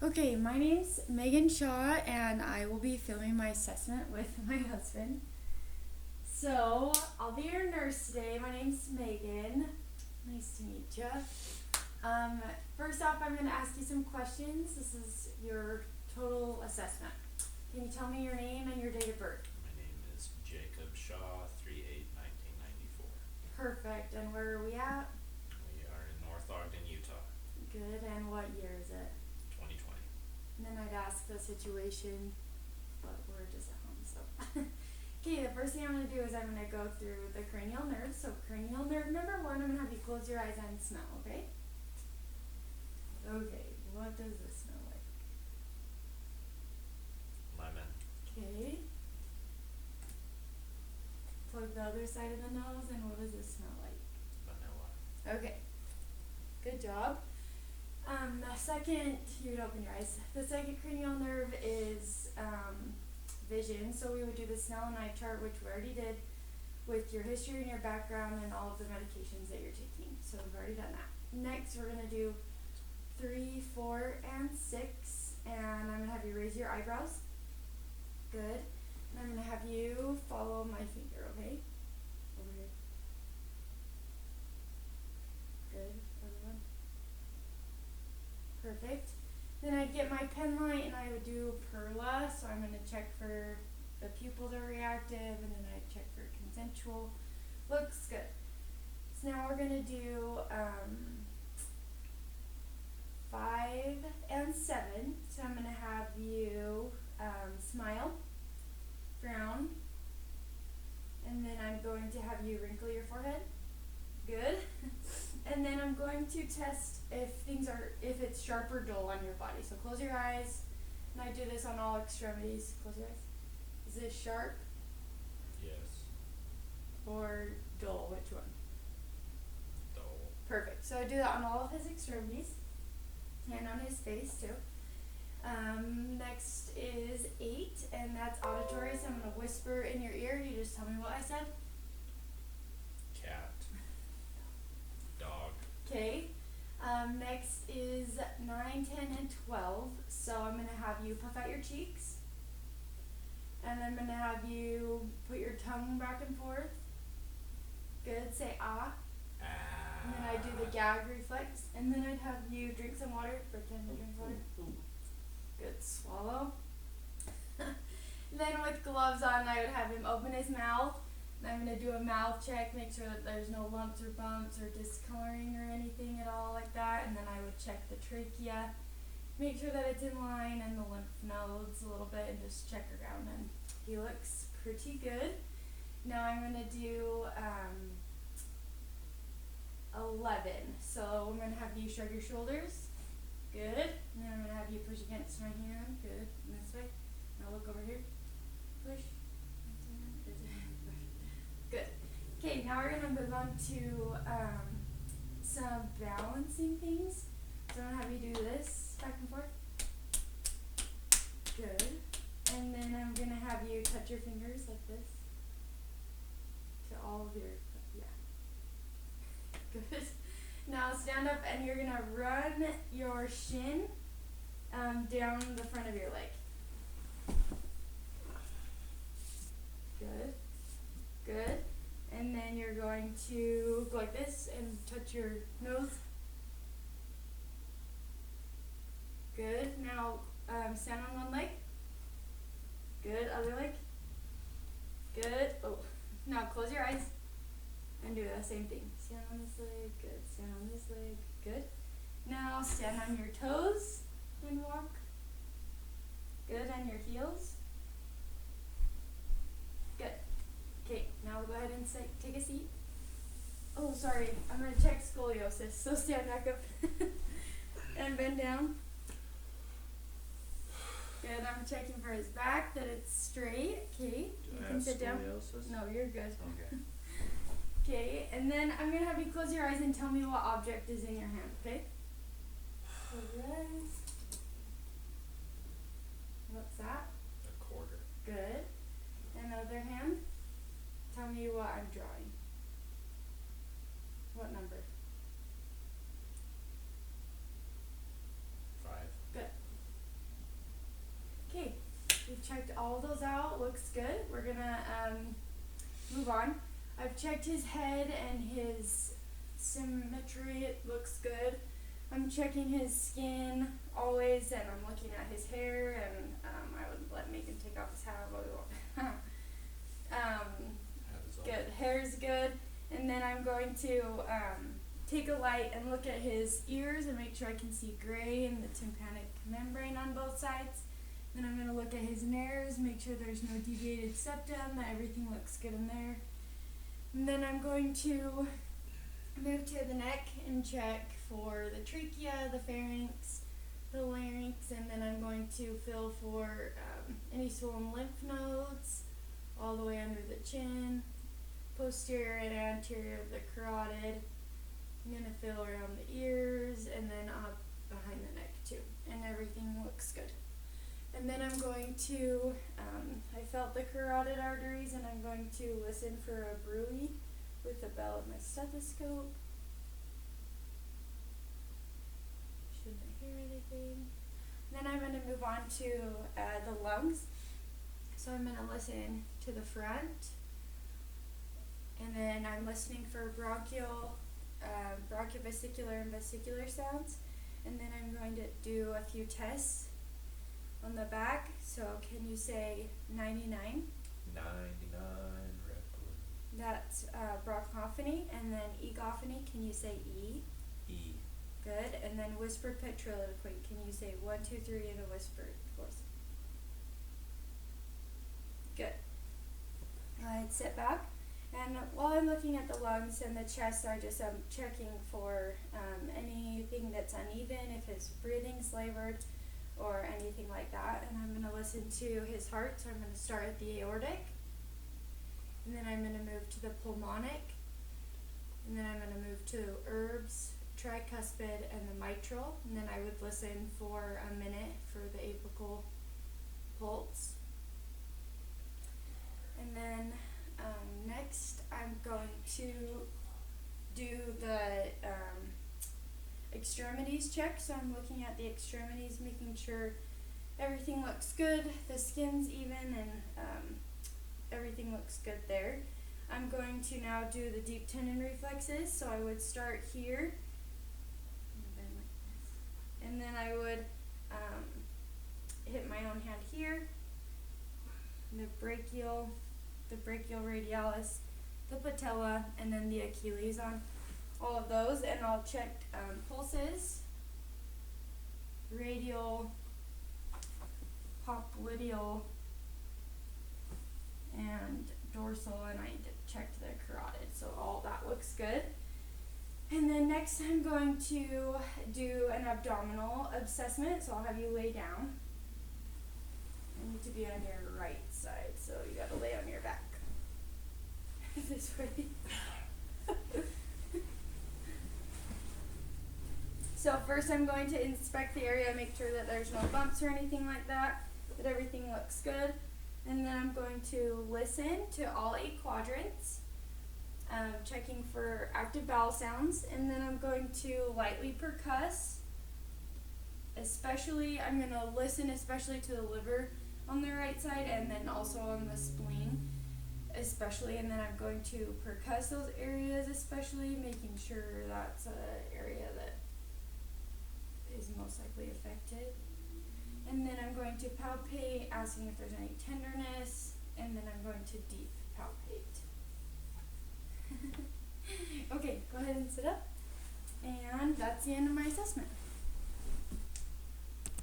Okay, my name's Megan Shaw, and I will be filming my assessment with my husband. So, I'll be your nurse today. My name's Megan. Nice to meet you. First off, I'm going to ask you some questions. This is your total assessment. Can you tell me your name and your date of birth? My name is Jacob Shaw, 3/8/1994. Perfect. And where are we at? We are in North Ogden, Utah. Good. And what year is it? 2020. And then I'd ask the situation, but we're just at home, so. Okay, the first thing I'm going to do is I'm going to go through the cranial nerves. So cranial nerve number 1, I'm going to have you close your eyes and smell, okay? Okay, what does this smell like? Lemon. Okay. Plug the other side of the nose, and what does this smell like? Vanilla. Okay, good job. The second, you'd open your eyes. The second cranial nerve is vision. So we would do the Snell and eye chart, which we already did, with your history and your background and all of the medications that you're taking. So we've already done that. Next, we're gonna do 3, 4, and 6, and I'm gonna have you raise your eyebrows. Good. And I'm gonna have you follow my finger, okay? Over here. Good. Other one. Perfect. Then I'd get my pen light and I would do Perla, so I'm going to check for the pupils are reactive, and then I'd check for consensual. Looks good. So now we're going to do 5 and 7. So I'm going to have you smile, frown, and then I'm going to have you wrinkle your forehead. Good. And then I'm going to test if it's sharp or dull on your body. So close your eyes, and I do this on all extremities. Close your eyes. Is it sharp Yes. or dull? Which one? Dull. Perfect. So I do that on all of his extremities and on his face too. Next is 8, and that's auditory. So I'm going to whisper in your ear. You just tell me what I said. Cat. Dog. Okay. Next is 9, 10, and 12. So I'm going to have you puff out your cheeks. And I'm going to have you put your tongue back and forth. Good. Say ah. And then I do the gag reflex. And then I'd have you drink some water. Pretend to drink water. Good. Swallow. Then with gloves on, I would have him open his mouth. And I'm going to do a mouth check, make sure that there's no lumps or bumps or discoloring or anything at all like that. And then I would check the trachea, make sure that it's in line, and the lymph nodes a little bit, and just check around. And he looks pretty good. Now I'm going to do 11. So I'm going to have you shrug your shoulders. Good. And then I'm going to have you push against my hand. Good. And this way. Now look over here. Push. Good. Okay, now we're going to move on to some balancing things. So I'm going to have you do this back and forth. Good. And then I'm going to have you touch your fingers like this to all of your, yeah. Good. Now stand up, and you're going to run your shin down the front of your leg. Good. Good. And then you're going to go like this and touch your nose. Good. Now stand on one leg. Good. Other leg. Good. Oh. Now close your eyes and do the same thing. Stand on this leg. Good. Stand on this leg. Good. Now stand on your toes and walk. Good. On your heels. Good. Okay, now we'll go ahead and take a seat. Oh, sorry, I'm going to check scoliosis, so stand back up and bend down. Good, I'm checking for his back, that it's straight. Okay, you can sit down. No, you're good. Okay. Okay, and then I'm going to have you close your eyes and tell me what object is in your hand, okay? Close your eyes. What's that? A quarter. Good. And the other hand? Tell me what I'm drawing. What number? 5. Good. checked all those out, looks good. We're gonna move on. I've checked his head and his symmetry, it looks good. I'm checking his skin always, and I'm looking at his hair, and I would let Megan take off his hat, but we won't. Hat is on. Good, hair's good. And then I'm going to take a light and look at his ears and make sure I can see gray and the tympanic membrane on both sides. Then I'm going to look at his nares, make sure there's no deviated septum, that everything looks good in there. And then I'm going to move to the neck and check for the trachea, the pharynx, the larynx, and then I'm going to feel for any swollen lymph nodes all the way under the chin, posterior and anterior of the carotid. I'm going to feel around the ears and then up behind the neck too, and everything looks good. And then I'm going to, I felt the carotid arteries, and I'm going to listen for a bruit with the bell of my stethoscope. Shouldn't hear anything. Then I'm going to move on to the lungs. So I'm going to listen to the front, and then I'm listening for bronchiovesicular and vesicular sounds, and then I'm going to do a few tests on the back. So can you say 99? 99 Reptilin. That's bronchophony, and then egophony, can you say E? E. Good. And then whispered petriloquy, can you say 1, 2, 3 in a whispered voice? Good. I'd sit back, and while I'm looking at the lungs and the chest, I just am checking for anything that's uneven, if his breathing's labored, or anything like that. And I'm going to listen to his heart, so I'm going to start at the aortic, and then I'm going to move to the pulmonic, and then I'm going to move to herbs, tricuspid, and the mitral, and then I would listen for a minute for the apical pulse. And then next I'm going to do the extremities check. So I'm looking at the extremities, making sure everything looks good, the skin's even, and everything looks good there. I'm going to now do the deep tendon reflexes. So I would start here, and then I would hit my own hand here, the brachial radialis, the patella, and then the Achilles on all of those, and I'll check pulses, radial, popliteal, and dorsal, and I checked the carotid, so all that looks good. And then next I'm going to do an abdominal assessment, so I'll have you lay down. You need to be on your right side, so you gotta lay on your back. This way. So first I'm going to inspect the area, make sure that there's no bumps or anything like that everything looks good. And then I'm going to listen to all 8 quadrants, checking for active bowel sounds, and then I'm going to lightly percuss. Especially, I'm going to listen especially to the liver on the right side, and then also on the spleen especially, and then I'm going to percuss those areas especially, making sure that's an area that is most likely affected. And then I'm going to palpate, asking if there's any tenderness, and then I'm going to deep palpate. Okay, go ahead and sit up, and that's the end of my assessment.